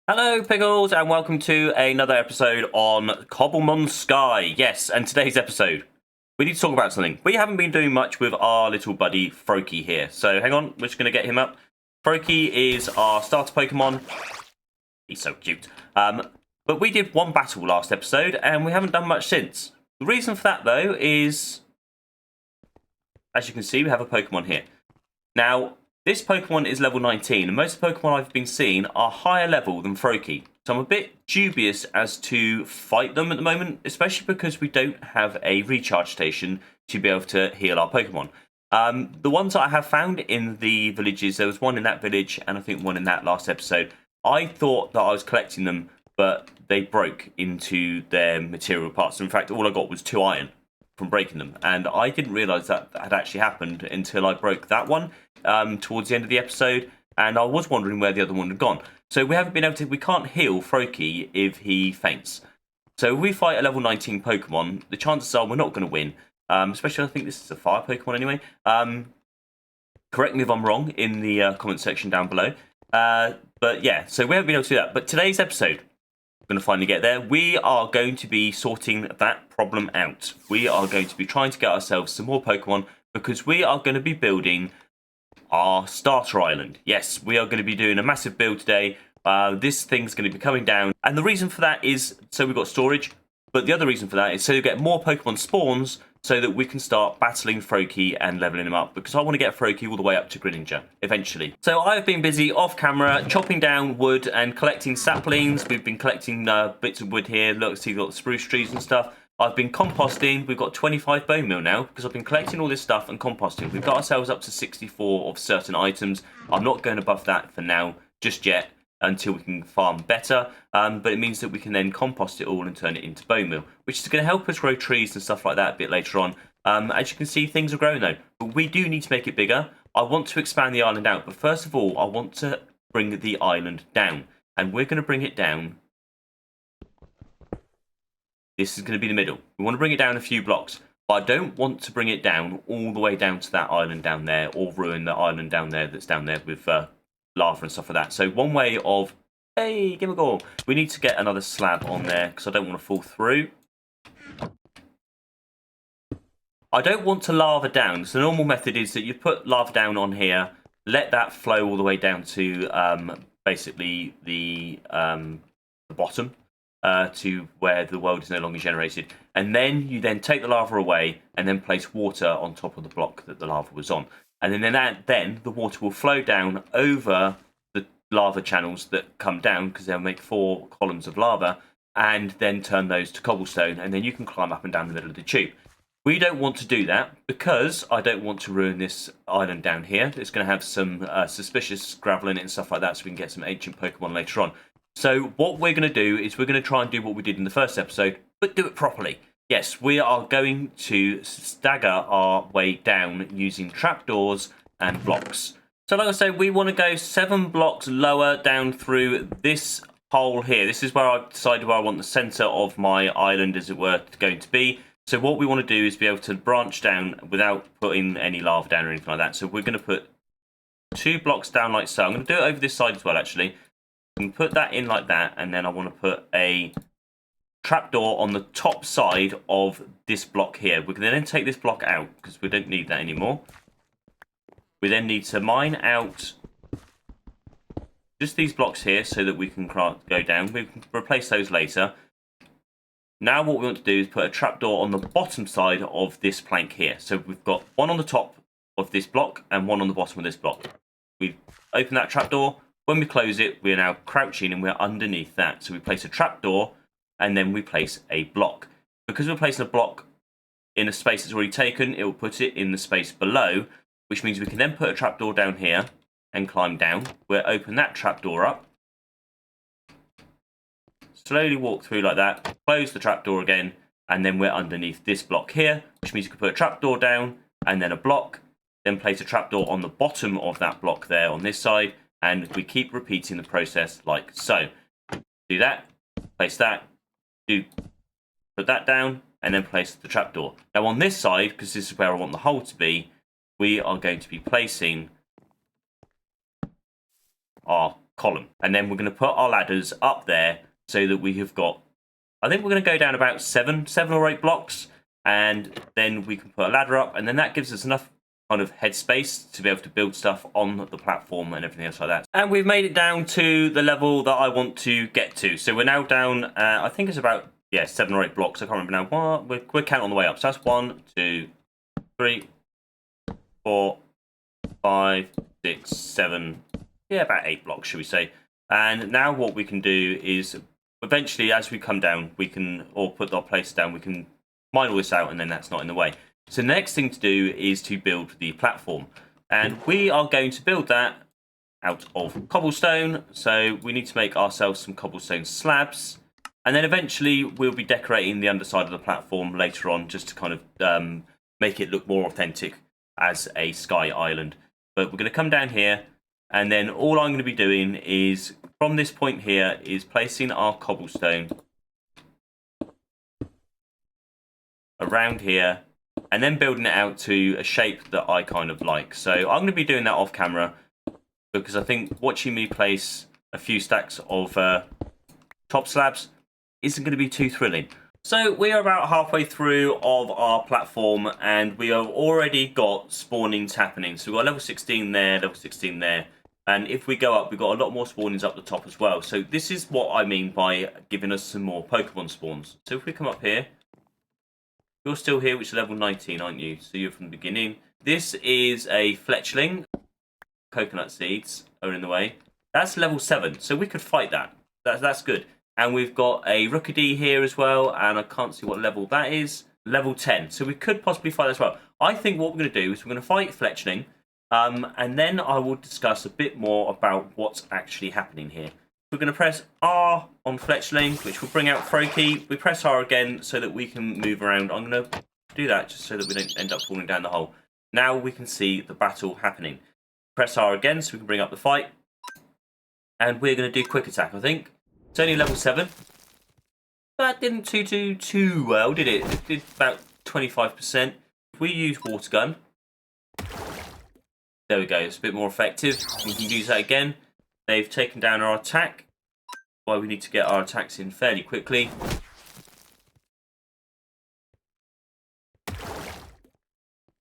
Hello, Pickles, and welcome to another episode on Cobblemon Sky. Yes, and today's episode, we need to talk about something. We haven't been doing much with our little buddy Froakie here, so hang on, we're just going to get him up. Froakie is our starter Pokemon. He's so cute. But we did one battle last episode, and we haven't done much since. The reason for that, though, is, as you can see, we have a Pokemon here. Now, this Pokemon is level 19, and most Pokemon I've been seeing are higher level than Froakie. So I'm a bit dubious as to fight them at the moment, especially because we don't have a recharge station to be able to heal our Pokemon. The ones that I have found in the villages, there was one in that village, and I think one in that last episode. I thought that I was collecting them, but they broke into their material parts. In fact, all I got was 2 iron from breaking them, and I didn't realise that had actually happened until I broke that one towards the end of the episode, and I was wondering where the other one had gone. So we haven't been able to, we can't heal Froakie if he faints. So if we fight a level 19 Pokemon, the chances are we're not going to win, especially I think this is a fire Pokemon anyway. Correct me if I'm wrong in the comment section down below. But yeah, so we haven't been able to do that. But today's episode, going to finally get there. We are going to be sorting that problem out. We are going to be trying to get ourselves some more Pokemon because we are going to be building our starter island. Yes, we are going to be doing a massive build today. This thing's going to be coming down, and the reason for that is so we've got storage, but the other reason for that is so you get more Pokemon spawns so that we can start battling Froakie and leveling him up, because I want to get Froakie all the way up to Greninja eventually. So I've been busy off camera chopping down wood and collecting saplings. We've been collecting bits of wood here. Look, see, we've got the spruce trees and stuff. I've been composting. We've got 25 bone meal now because I've been collecting all this stuff and composting. We've got ourselves up to 64 of certain items. I'm not going above that for now, just yet, until we can farm better, but it means that we can then compost it all and turn it into bone meal, which is going to help us grow trees and stuff like that a bit later on. As you can see, things are growing though, but we do need to make it bigger. I want to expand the island out, but first of all, I want to bring the island down, and we're going to bring it down. This is going to be the middle. We want to bring it down a few blocks, but I don't want to bring it down all the way down to that island down there, or ruin the island down there that's down there with lava and stuff like that. So one way of, hey, give a go. We need to get another slab on there because I don't want to fall through. I don't want to lava down. So the normal method is that you put lava down on here, let that flow all the way down to basically the bottom to where the world is no longer generated. And then you then take the lava away and then place water on top of the block that the lava was on. And then the water will flow down over the lava channels that come down, because they'll make 4 columns of lava, and then turn those to cobblestone, and then you can climb up and down the middle of the tube. We don't want to do that because I don't want to ruin this island down here. It's going to have some suspicious gravel in it and stuff like that, so we can get some ancient Pokemon later on. So what we're going to do is we're going to try and do what we did in the first episode, but do it properly. Yes, we are going to stagger our way down using trapdoors and blocks. So like I said, we want to go 7 blocks lower down through this hole here. This is where I've decided where I want the centre of my island, as it were, going to be. So what we want to do is be able to branch down without putting any lava down or anything like that. So we're going to put 2 blocks down like so. I'm going to do it over this side as well, actually. I'm going to put that in like that, and then I want to put a trapdoor on the top side of this block here. We're going to then take this block out because we don't need that anymore. We then need to mine out just these blocks here so that we can go down. We can replace those later. Now what we want to do is put a trapdoor on the bottom side of this plank here. So we've got one on the top of this block and one on the bottom of this block. We open that trapdoor. When we close it, we are now crouching and we're underneath that. So we place a trapdoor, and then we place a block. Because we're placing a block in a space that's already taken, it will put it in the space below, which means we can then put a trapdoor down here and climb down. We'll open that trapdoor up, slowly walk through like that, close the trapdoor again, and then we're underneath this block here, which means you can put a trapdoor down and then a block, then place a trapdoor on the bottom of that block there on this side, and we keep repeating the process like so. Do that, place that, put that down, and then place the trapdoor. Now on this side, because this is where I want the hole to be, we are going to be placing our column. And then we're going to put our ladders up there so that we have got, I think we're going to go down about seven or 8 blocks. And then we can put a ladder up, and then that gives us enough kind of headspace to be able to build stuff on the platform and everything else like that. And we've made it down to the level that I want to get to. So we're now down, I think it's about, 7 or 8 blocks. I can't remember now. We're counting on the way up. So that's 1, 2, 3, 4, 5, 6, 7, about 8 blocks, should we say. And now what we can do is, eventually, as we come down, we can, or put our place down, we can mine all this out, and then that's not in the way. So the next thing to do is to build the platform. And we are going to build that out of cobblestone. So we need to make ourselves some cobblestone slabs. And then eventually we'll be decorating the underside of the platform later on, just to kind of make it look more authentic as a sky island. But we're going to come down here, and then all I'm going to be doing is, from this point here, is placing our cobblestone around here, and then building it out to a shape that I kind of like. So I'm going to be doing that off camera, because I think watching me place a few stacks of top slabs isn't going to be too thrilling. So we are about halfway through of our platform, and we have already got spawnings happening. So we've got level 16 there, level 16 there. And if we go up, we've got a lot more spawnings up the top as well. So this is what I mean by giving us some more Pokemon spawns. So if we come up here, you're still here, which is level 19, aren't you? So you're from the beginning. This is a fletchling. Coconut seeds are in the way. That's level 7, so we could fight that. That's good. And we've got a Frogadier here as well, and I can't see what level that is. Level 10, so we could possibly fight that as well. I think what we're going to do is we're going to fight fletchling, and then I will discuss a bit more about what's actually happening here. We're going to press R on fletchling, which will bring out Froakie. We press R again so that we can move around. I'm going to do that just so that we don't end up falling down the hole. Now we can see the battle happening. Press R again so we can bring up the fight. And we're going to do quick attack, I think. It's only level 7. That didn't do too well, did it? It did about 25%. If we use water gun, there we go. It's a bit more effective. We can use that again. They've taken down our attack. Well, we need to get our attacks in fairly quickly.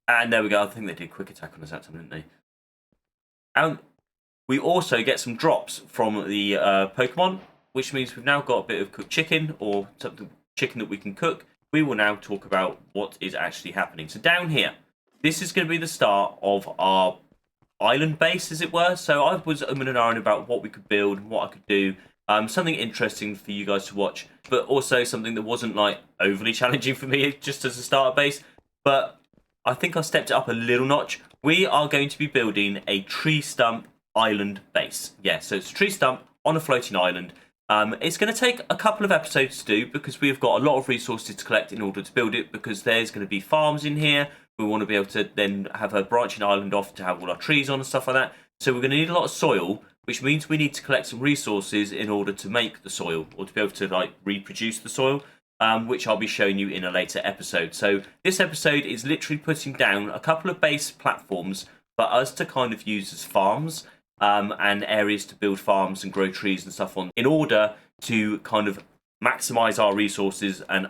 And there we go. I think they did quick attack on us that time, didn't they? And we also get some drops from the Pokemon, which means we've now got a bit of cooked chicken, or something chicken that we can cook. We will now talk about what is actually happening. So down here, this is going to be the start of our island base, as it were. So I was umming and ahhing about what we could build and what I could do. Something interesting for you guys to watch, but also something that wasn't like overly challenging for me just as a starter base. But I think I stepped it up a little notch. We are going to be building a tree stump island base. Yeah, so it's a tree stump on a floating island. It's going to take a couple of episodes to do, because we've got a lot of resources to collect in order to build it, because there's going to be farms in here. We want to be able to then have a branching island off to have all our trees on and stuff like that. So we're going to need a lot of soil, which means we need to collect some resources in order to make the soil, or to be able to like reproduce the soil, which I'll be showing you in a later episode. So this episode is literally putting down a couple of base platforms for us to kind of use as farms, and areas to build farms and grow trees and stuff on, in order to kind of maximize our resources and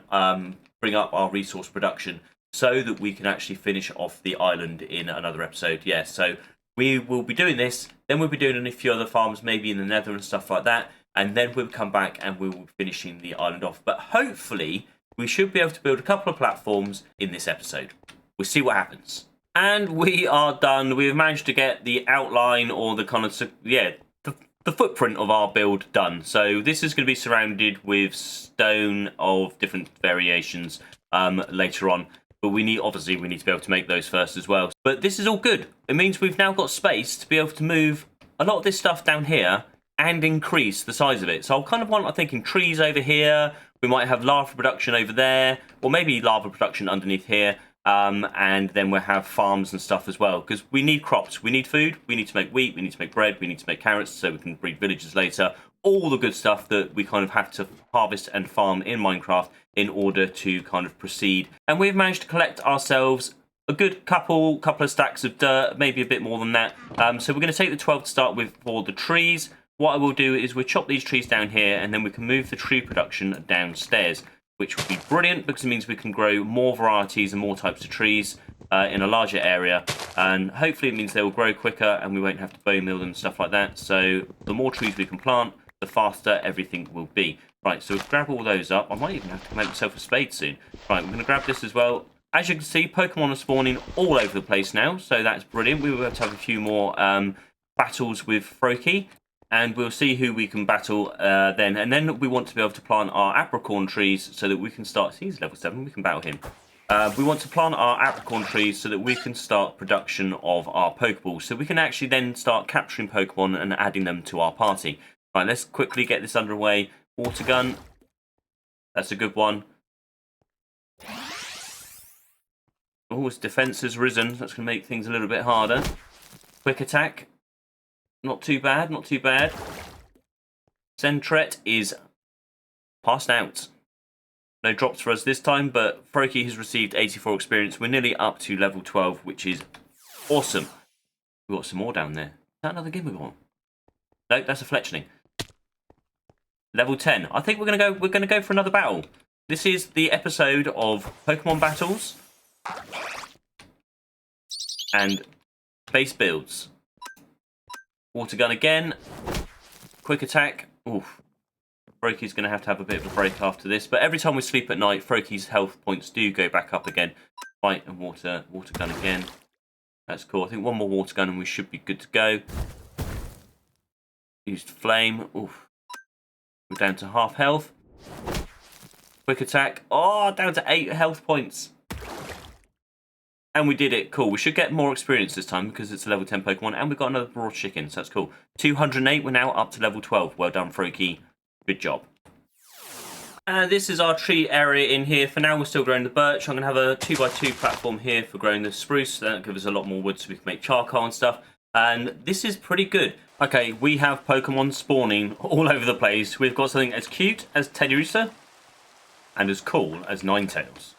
bring up our resource production, so that we can actually finish off the island in another episode. Yeah, so we will be doing this, then we'll be doing a few other farms, maybe in the nether and stuff like that, and then we'll come back and we will be finishing the island off. But hopefully, we should be able to build a couple of platforms in this episode. We'll see what happens. And we are done. We've managed to get the outline, or the kind of, the footprint of our build done. So this is going to be surrounded with stone of different variations later on. But we need to be able to make those first as well. But this is all good. It means we've now got space to be able to move a lot of this stuff down here and increase the size of it. So I'll kind of want, I'm thinking, trees over here. We might have lava production over there, or maybe lava production underneath here. And then we'll have farms and stuff as well, because we need crops, we need food, we need to make wheat, we need to make bread, we need to make carrots so we can breed villagers later. All the good stuff that we kind of have to harvest and farm in Minecraft in order to kind of proceed. And we've managed to collect ourselves a good couple of stacks of dirt, maybe a bit more than that. So we're going to take the 12 to start with for the trees. what I will do is we'll chop these trees down here, and then we can move the tree production downstairs, which will be brilliant because it means we can grow more varieties and more types of trees in a larger area, and hopefully it means they will grow quicker and we won't have to bone meal them and stuff like that. So the more trees we can plant, the faster everything will be. Right, so we'll grab all those up. I might even have to make myself a spade soon. Right, we're going to grab this as well. As you can see, Pokemon are spawning all over the place now, so that's brilliant. We will have to have a few more battles with Froakie, and we'll see who we can battle then. And then we want to be able to plant our apricorn trees so that we can start... See, he's level 7, we can battle him. We want to plant our apricorn trees so that we can start production of our Pokeballs, so we can actually then start capturing Pokemon and adding them to our party. Right, let's quickly get this underway. Water gun. That's a good one. Oh, his defense has risen. That's going to make things a little bit harder. Quick attack. Not too bad, not too bad. Sentret is passed out. No drops for us this time, but Froakie has received 84 experience. We're nearly up to level 12, which is awesome. We've got some more down there. Is that another Gimmigon? No, that's a Fletchling. Level 10. I think we're gonna go for another battle. This is the episode of Pokemon battles and base builds. Water gun again. Quick attack. Oof. Froakie's going to have a bit of a break after this. But every time we sleep at night, Froakie's health points do go back up again. Right, and water gun again. That's cool. I think one more water gun and we should be good to go. Used flame. Oof. We're down to half health. Quick attack. Oh, down to 8 health points. And we did it. Cool. We should get more experience this time because it's a level 10 Pokemon. And we've got another raw chicken, so that's cool. 208. We're now up to level 12. Well done, Froakie. Good job. And this is our tree area in here. For now, we're still growing the birch. I'm going to have a 2x2 platform here for growing the spruce. That'll give us a lot more wood so we can make charcoal and stuff. And this is pretty good. Okay, we have Pokemon spawning all over the place. We've got something as cute as Teddiursa and as cool as Ninetales.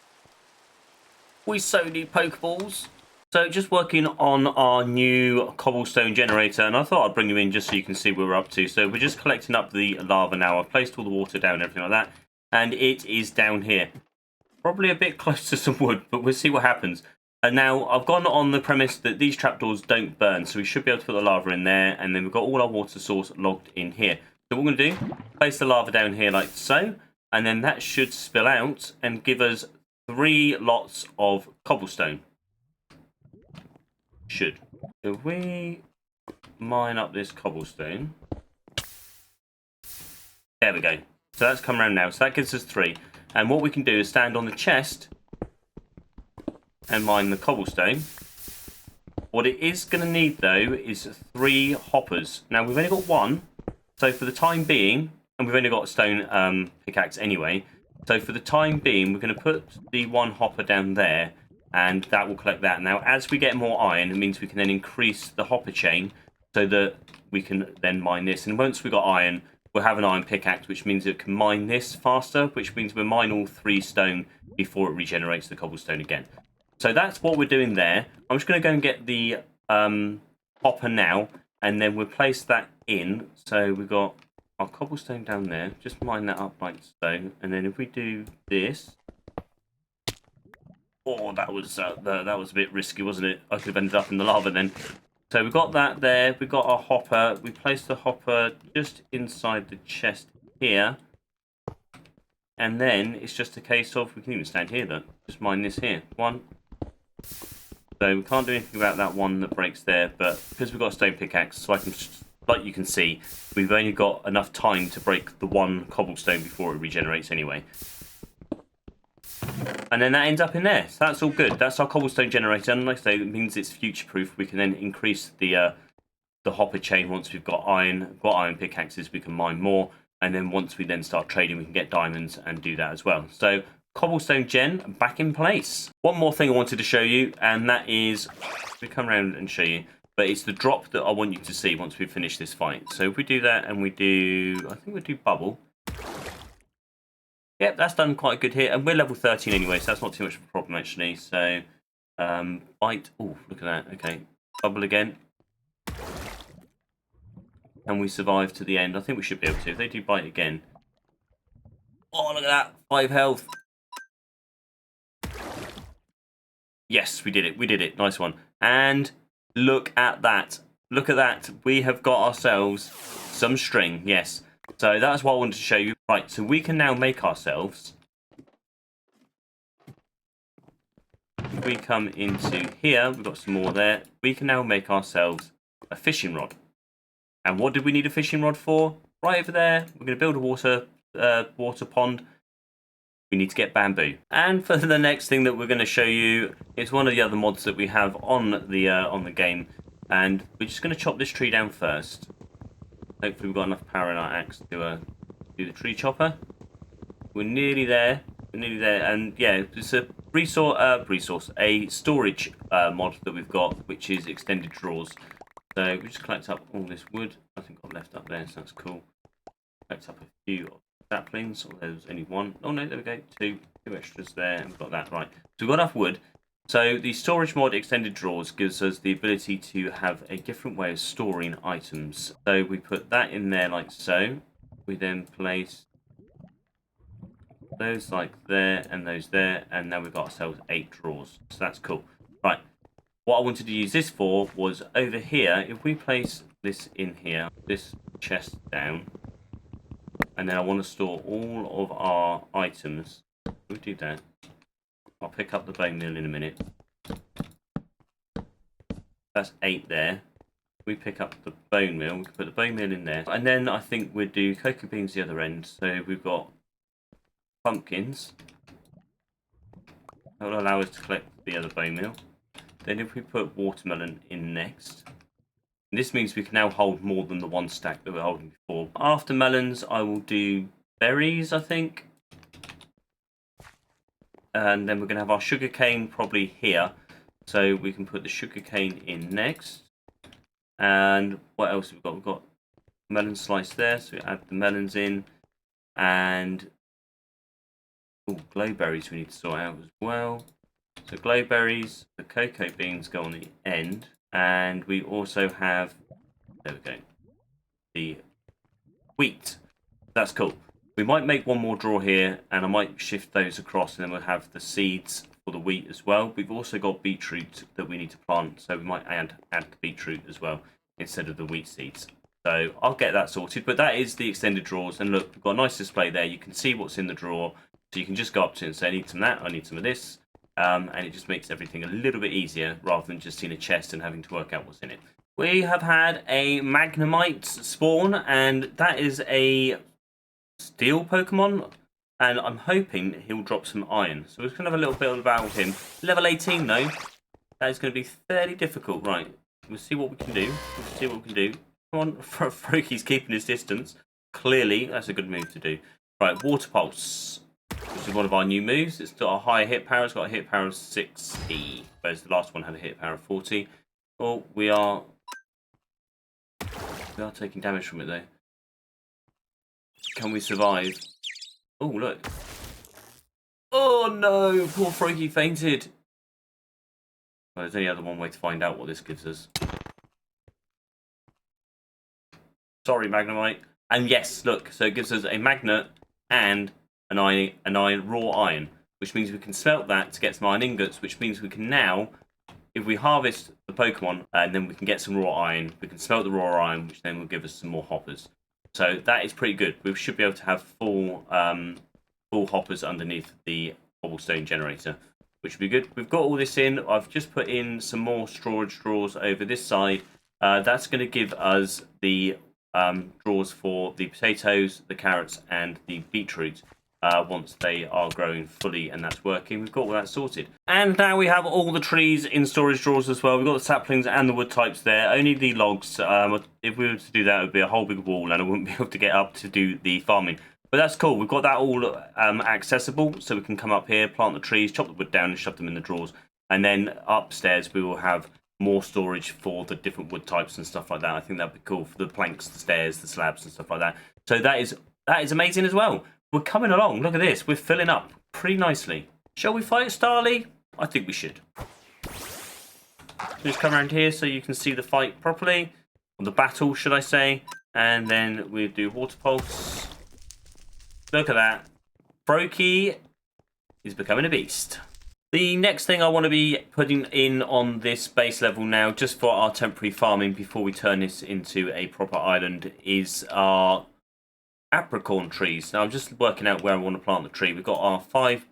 We so need Pokeballs. So just working on our new cobblestone generator, and I thought I'd bring you in just so you can see what we're up to. So we're just collecting up the lava now. I've placed all the water down and everything like that, and it is down here. Probably a bit close to some wood, but we'll see what happens. And now I've gone on the premise that these trapdoors don't burn, so we should be able to put the lava in there, and then we've got all our water source logged in here. So what we're going to do, place the lava down here like so, and then that should spill out and give us 3 lots of cobblestone. Should. So if we mine up this cobblestone. There we go. So that's come around now. So that gives us 3. And what we can do is stand on the chest and mine the cobblestone. What it is going to need though is 3 hoppers. Now we've only got 1. So for the time being, and we've only got a stone pickaxe anyway. So for the time being, we're going to put the 1 hopper down there. And that will collect that. Now, as we get more iron, it means we can then increase the hopper chain so that we can then mine this. And once we've got iron, we'll have an iron pickaxe, which means it can mine this faster, which means we'll mine all 3 stone before it regenerates the cobblestone again. So that's what we're doing there. I'm just going to go and get the hopper now, and then we'll place that in. So we've got our cobblestone down there. Just mine that up like so. And then if we do this... Oh, that was a bit risky, wasn't it? I could have ended up in the lava then. So we've got that there. We've got our hopper. We placed the hopper just inside the chest here. And then it's just a case of... We can even stand here, look. Just mine this here. 1. So we can't do anything about that one that breaks there. But because we've got a stone pickaxe, so I can... Like you can see, we've only got enough time to break the 1 cobblestone before it regenerates anyway. And then that ends up in there. So that's all good. That's our cobblestone generator. And like I say, it means it's future-proof. We can then increase the hopper chain once we've got iron pickaxes. We can mine more. And then once we then start trading, we can get diamonds and do that as well. So cobblestone gen back in place. One more thing I wanted to show you, and that is... We come around and show you. But it's the drop that I want you to see once we finish this fight. So if we do that and we do... I think we'll do bubble. Yep, that's done quite a good hit, and we're level 13 anyway, so that's not too much of a problem actually. So, bite. Oh, look at that. Okay, bubble again. Can we survive to the end? I think we should be able to. If they do bite again. Oh, look at that. 5 health. Yes, we did it. We did it. Nice one. And look at that. Look at that. We have got ourselves some string. Yes. So that's what I wanted to show you. Right, so we can now make ourselves... If we come into here, we've got some more there. We can now make ourselves a fishing rod. And what did we need a fishing rod for? Right over there. We're going to build a water pond. We need to get bamboo. And for the next thing that we're going to show you, it's one of the other mods that we have on the game. And we're just going to chop this tree down first. Hopefully we've got enough power in our axe to do the tree chopper. We're nearly there. We're nearly there. And yeah, it's a a storage mod that we've got, which is extended drawers. So we just collect up all this wood. I think I've left up there, so that's cool. Collect up a few saplings. Oh, there's only one. Oh no, there we go. Two extras there, and we've got that right. So we've got enough wood. So the storage mod extended drawers gives us the ability to have a different way of storing items. So we put that in there like so. We then place those like there and those there, and now we've got ourselves 8 drawers. So that's cool. Right. What I wanted to use this for was over here. If we place this in here, this chest down, and then I want to store all of our items. We'll do that. I'll pick up the bone meal in a minute. That's 8 there. We pick up the bone meal. We can put the bone meal in there. And then I think we'll do cocoa beans the other end. So we've got pumpkins. That will allow us to collect the other bone meal. Then if we put watermelon in next, this means we can now hold more than the one stack that we were holding before. After melons, I will do berries, I think. And then we're going to have our sugar cane probably here. So we can put the sugar cane in next. And what else have we got? We've got melon slice there, so we add the melons in. And glowberries we need to sort out as well. So glowberries, the cocoa beans go on the end, and we also have, there we go, the wheat. That's cool. We might make one more drawer here, and I might shift those across, and then we'll have the seeds for the wheat as well. We've also got beetroot that we need to plant, so we might add the beetroot as well instead of the wheat seeds. So I'll get that sorted, but that is the extended drawers, and look, we've got a nice display there. You can see what's in the drawer, so you can just go up to it and say, I need some of that, I need some of this. And it just makes everything a little bit easier rather than just seeing a chest and having to work out what's in it. We have had a Magnemite spawn, and that is a steel Pokemon, and I'm hoping he'll drop some iron. So we're going to have a little bit about him. Level 18 though, that is going to be fairly difficult. Right, we'll see what we can do. We'll see what we can do. Come on, Froakie's keeping his distance. Clearly, that's a good move to do. Right, Water Pulse. This is one of our new moves. It's got a higher hit power. It's got a hit power of 60, whereas the last one had a hit power of 40. Oh, we are taking damage from it though. Can we survive? Oh, look. Oh no, poor Froakie fainted. Well, there's only other one way to find out what this gives us. Sorry, Magnemite. And yes, look, so it gives us a magnet and an iron, raw iron, which means we can smelt that to get some iron ingots, which means we can now, if we harvest the Pokemon, and then we can get some raw iron, we can smelt the raw iron, which then will give us some more hoppers. So that is pretty good. We should be able to have full hoppers underneath the cobblestone generator, which would be good. We've got all this in. I've just put in some more storage drawers over this side. That's going to give us the drawers for the potatoes, the carrots, and the beetroot. Once they are growing fully and that's working, we've got all that sorted. And now we have all the trees in storage drawers as well. We've got the saplings and the wood types there. Only the logs. If we were to do that, it would be a whole big wall and I wouldn't be able to get up to do the farming. But that's cool. We've got that all accessible, so we can come up here, plant the trees, chop the wood down and shove them in the drawers. And then upstairs we will have more storage for the different wood types and stuff like that. I think that'd be cool for the planks, the stairs, the slabs and stuff like that. So that is amazing as well. We're coming along. Look at this. We're filling up pretty nicely. Shall we fight Starly? I think we should. Just come around here so you can see the fight properly. Or the battle, should I say. And then we do water pulse. Look at that. Froakie is becoming a beast. The next thing I want to be putting in on this base level now, just for our temporary farming before we turn this into a proper island, is our apricorn trees. Now I'm just working out where I want to plant the tree. We've got our 5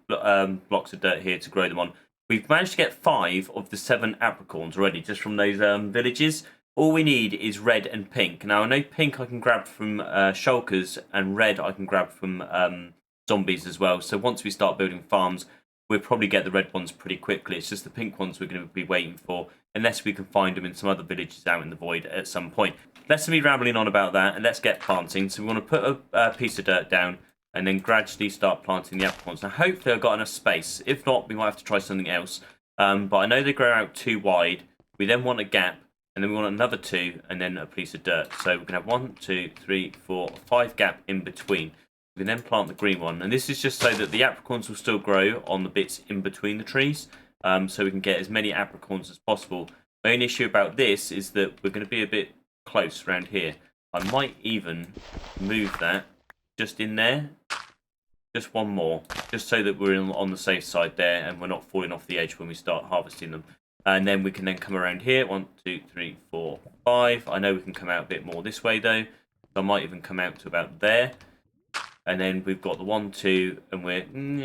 blocks of dirt here to grow them on. We've managed to get 5 of the 7 apricorns already, just from those villages. All we need is red and pink. Now I know pink I can grab from shulkers, and red I can grab from zombies as well. So once we start building farms, we'll probably get the red ones pretty quickly. It's just the pink ones we're going to be waiting for, unless we can find them in some other villages out in the void at some point. Let's be rambling on about that, and let's get planting. So we want to put a piece of dirt down, and then gradually start planting the apricorns. Now hopefully I've got enough space. If not, we might have to try something else. But I know they grow out too wide. We then want a gap, and then we want another 2, and then a piece of dirt. So we're going to have 1, 2, 3, 4, 5 gap in between. We can then plant the green one, and this is just so that the apricorns will still grow on the bits in between the trees, so we can get as many apricorns as possible. My only issue about this is that we're going to be a bit close around here. I might even move that just in there, just one more, just so that we're on the safe side there, and we're not falling off the edge when we start harvesting them. And then we can then come around here, 1, 2, 3, 4, 5. I know we can come out a bit more this way though, so I might even come out to about there. And then we've got the 1, 2, and we're I'm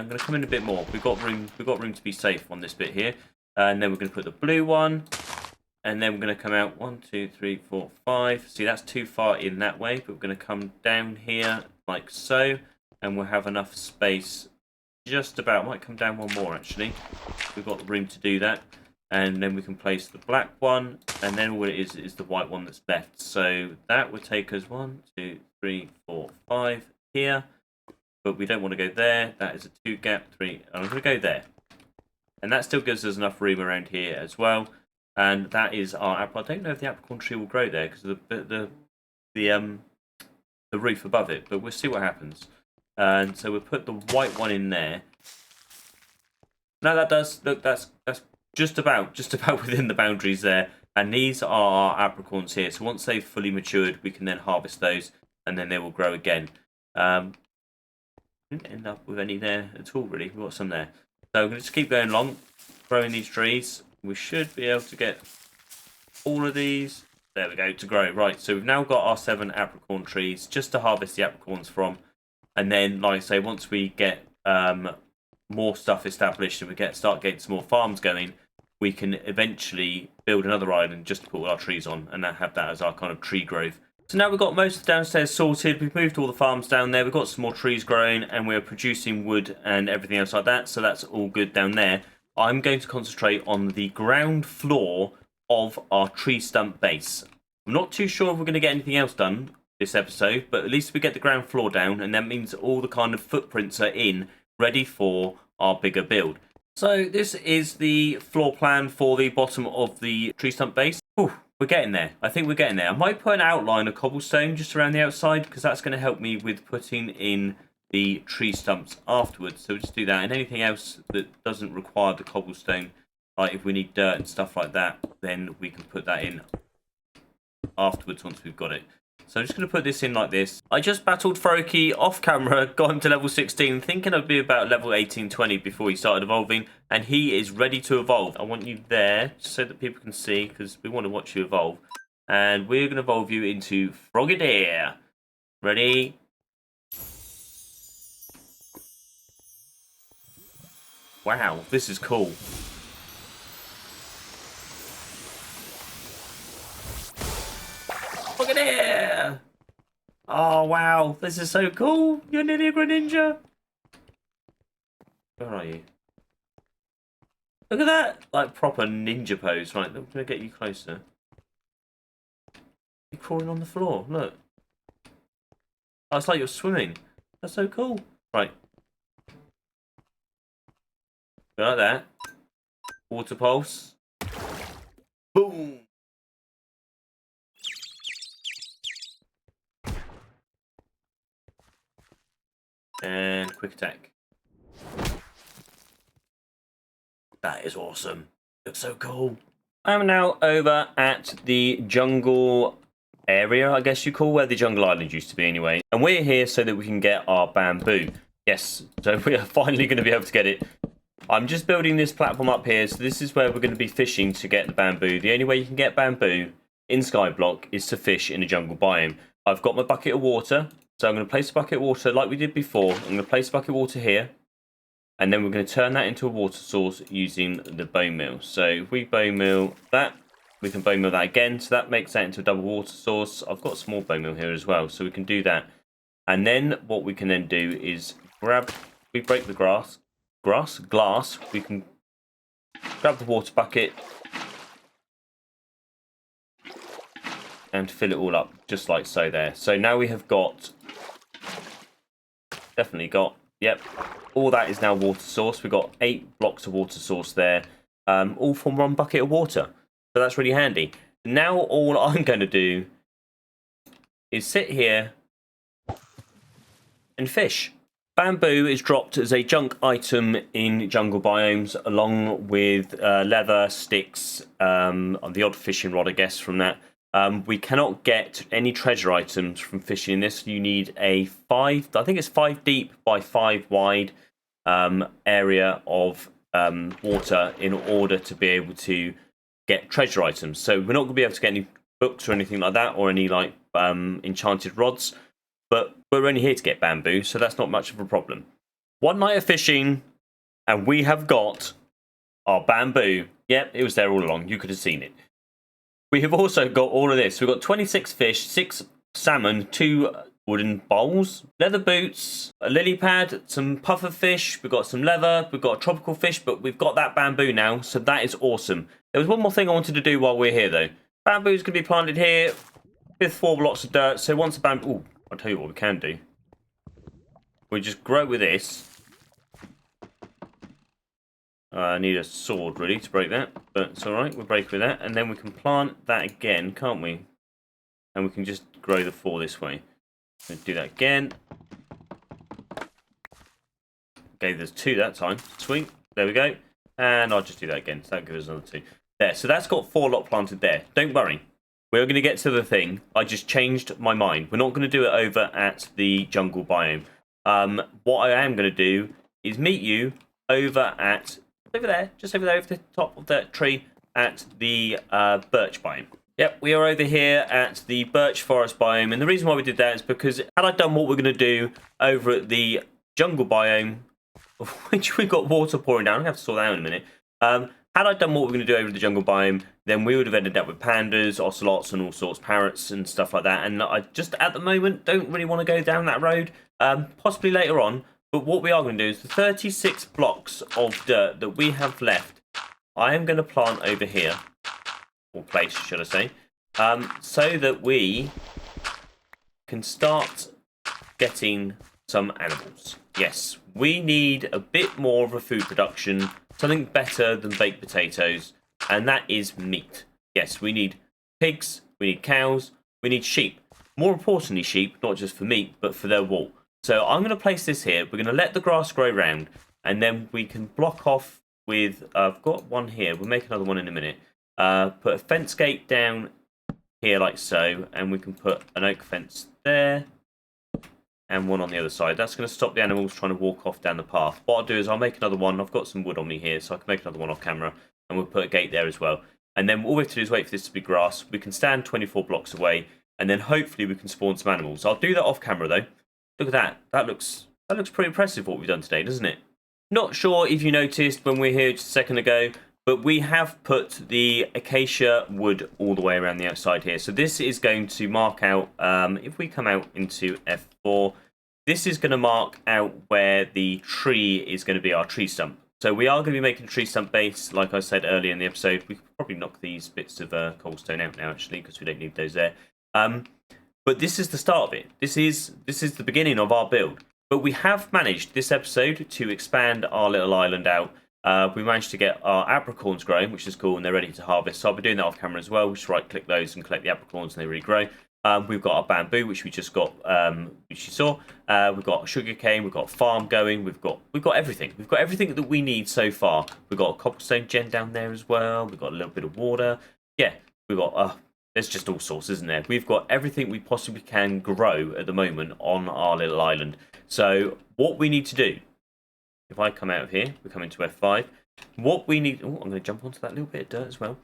going to come in a bit more. We've got room to be safe on this bit here. And then we're going to put the blue one, and then we're going to come out 1, 2, 3, 4, 5. See, that's too far in that way, but we're going to come down here like so, and we'll have enough space. Just about, might come down one more actually. We've got the room to do that. And then we can place the black one, and then all it is the white one that's left. So that would take us 1, 2, 3, 4, 5 here, but we don't want to go there. That is a 2 gap, 3. I'm going to go there, and that still gives us enough room around here as well. And that is our apple. I don't know if the apricorn tree will grow there because of the roof above it, but we'll see what happens. And so we'll put the white one in there. Now that does look, that's just about within the boundaries there. And these are our apricorns here. So once they've fully matured, we can then harvest those, and then they will grow again. Didn't end up with any there at all, really. We've got some there. So we're going to just keep going along, growing these trees. We should be able to get all of these. There we go, to grow. Right, so we've now got our 7 apricorn trees just to harvest the apricorns from. And then, like I say, once we get more stuff established and we start getting some more farms going, we can eventually build another island just to put all our trees on and have that as our kind of tree grove. So now we've got most of the downstairs sorted. We've moved all the farms down there. We've got some more trees growing, and we're producing wood and everything else like that. So that's all good down there. I'm going to concentrate on the ground floor of our tree stump base. I'm not too sure if we're going to get anything else done this episode, but at least we get the ground floor down, and that means all the kind of footprints are in, ready for our bigger build. So this is the floor plan for the bottom of the tree stump base. Ooh, we're getting there. I think we're getting there. I might put an outline of cobblestone just around the outside, because that's going to help me with putting in the tree stumps afterwards. So we'll just do that. And anything else that doesn't require the cobblestone, like if we need dirt and stuff like that, then we can put that in afterwards once we've got it. So I'm just going to put this in like this. I just battled Froakie off camera, got him to level 16, thinking I'd be about level 18, 20 before he started evolving, and he is ready to evolve. I want you there, just so that people can see, because we want to watch you evolve. And we're going to evolve you into Frogadier. Ready? Wow, this is cool. Frogadier! Oh, wow, this is so cool. You're nearly a Greninja. Where are you? Look at that, like proper ninja pose. Right, I'm going to get you closer. You're crawling on the floor, look. Oh, it's like you're swimming. That's so cool. Right. Go like that. Water pulse. Boom. And quick attack. That is awesome. Looks so cool. I'm now over at the jungle area, I guess you call, where the jungle island used to be anyway. And we're here so that we can get our bamboo. Yes, so we are finally going to be able to get it. I'm just building this platform up here, so this is where we're going to be fishing to get the bamboo. The only way you can get bamboo in Skyblock is to fish in a jungle biome. I've got my bucket of water, so I'm going to place a bucket of water like we did before. I'm going to place a bucket of water here, and then we're going to turn that into a water source using the bone meal. So if we bone meal that, we can bone meal that again, so that makes that into a double water source. I've got a small bone meal here as well, so we can do that. And then what we can then do is we break the glass, we can grab the water bucket and fill it all up, just like so there. So now we have got, yep, all that is now water source. We've got 8 blocks of water source there, all from one bucket of water. So that's really handy. Now all I'm going to do is sit here and fish. Bamboo is dropped as a junk item in jungle biomes, along with leather, sticks, the odd fishing rod, I guess, from that. We cannot get any treasure items from fishing in this. You need a 5 deep by 5 wide area of water in order to be able to get treasure items. So we're not going to be able to get any books or anything like that, or any like enchanted rods. But we're only here to get bamboo, so that's not much of a problem. One night of fishing, and we have got our bamboo. Yep, it was there all along. You could have seen it. We have also got all of this. We've got 26 fish, 6 salmon, 2 wooden bowls, leather boots, a lily pad, some puffer fish. We've got some leather. We've got a tropical fish, but we've got that bamboo now, so that is awesome. There was one more thing I wanted to do while we're here, though. Bamboo's going to be planted here with 4 blocks of dirt. So once the bamboo... Ooh, I'll tell you what we can do. We just grow with this. I need a sword, really, to break that. But it's alright, we'll break with that. And then we can plant that again, can't we? And we can just grow the 4 this way. So do that again. Okay, there's 2 that time. Sweet. There we go. And I'll just do that again. So that gives us another 2. There, so that's got 4 lot planted there. Don't worry. We're going to get to the thing. I just changed my mind. We're not going to do it over at the jungle biome. What I am going to do is meet you over there, just over there, over the top of that tree at the birch biome. Yep, we are over here at the birch forest biome, and the reason why we did that is because had I done what we're going to do over at the jungle biome, which we got water pouring down, I'm going to have to sort that out in a minute. Had I done what we're going to do over the jungle biome, then we would have ended up with pandas, ocelots, and all sorts, parrots, and stuff like that. And I just, at the moment, don't really want to go down that road. Possibly later on. But what we are going to do is the 36 blocks of dirt that we have left, I am going to plant over here. Or place, should I say. So that we can start getting some animals. Yes, we need a bit more of a food production. Something better than baked potatoes, and that is meat. Yes, we need pigs, we need cows, we need sheep. More importantly, sheep, not just for meat, but for their wool. So I'm going to place this here. We're going to let the grass grow round, and then we can block off with... I've got one here. We'll make another one in a minute. Put a fence gate down here like so, and we can put an oak fence there. And one on the other side. That's going to stop the animals trying to walk off down the path. What I'll do is I'll make another one. I've got some wood on me here, so I can make another one off camera. And we'll put a gate there as well. And then all we have to do is wait for this to be grass. We can stand 24 blocks away. And then hopefully we can spawn some animals. I'll do that off camera though. Look at that. That looks pretty impressive what we've done today, doesn't it? Not sure if you noticed when we were here just a second ago, but we have put the acacia wood all the way around the outside here. So this is going to mark out, if we come out into F4, this is going to mark out where the tree is going to be our tree stump. So we are going to be making a tree stump base, like I said earlier in the episode. We could probably knock these bits of cobblestone out now, actually, because we don't need those there. But this is the start of it. This is the beginning of our build. But we have managed this episode to expand our little island out. We managed to get our apricorns growing, which is cool, and they're ready to harvest. So I'll be doing that off camera as well. We just right-click those and collect the apricorns, and they regrow. We've got our bamboo, which we just got, which you saw. We've got sugarcane. We've got a farm going. We've got everything. We've got everything that we need so far. We've got a cobblestone gen down there as well. We've got a little bit of water. Yeah, we've got there's just all sorts, isn't there? We've got everything we possibly can grow at the moment on our little island. So what we need to do, if I come out of here, we come into F5. What we need... Oh, I'm going to jump onto that little bit of dirt as well.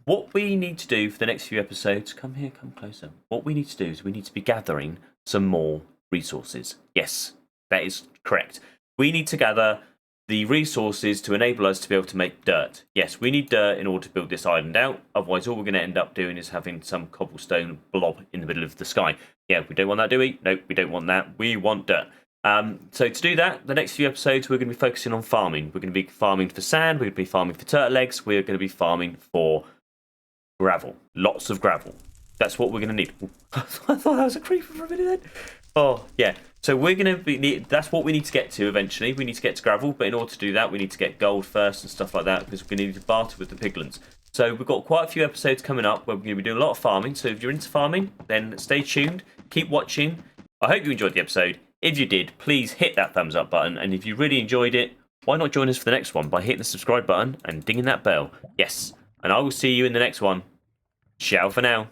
What we need to do for the next few episodes... Come here, come closer. What we need to do is we need to be gathering some more resources. Yes, that is correct. We need to gather the resources to enable us to be able to make dirt. Yes, we need dirt in order to build this island out. Otherwise, all we're going to end up doing is having some cobblestone blob in the middle of the sky. Yeah, we don't want that, do we? Nope, we don't want that. We want dirt. So to do that, the next few episodes, we're going to be focusing on farming. We're going to be farming for sand. We're going to be farming for turtle eggs. We're going to be farming for gravel. Lots of gravel. That's what we're going to need. I thought that was a creeper for a minute then. Oh, yeah. So we're going to be... That's what we need to get to eventually. We need to get to gravel. But in order to do that, we need to get gold first and stuff like that. Because we're going to need to barter with the piglins. So we've got quite a few episodes coming up where we're going to be doing a lot of farming. So if you're into farming, then stay tuned. Keep watching. I hope you enjoyed the episode. If you did, please hit that thumbs up button. And if you really enjoyed it, why not join us for the next one by hitting the subscribe button and dinging that bell. Yes. And I will see you in the next one. Ciao for now.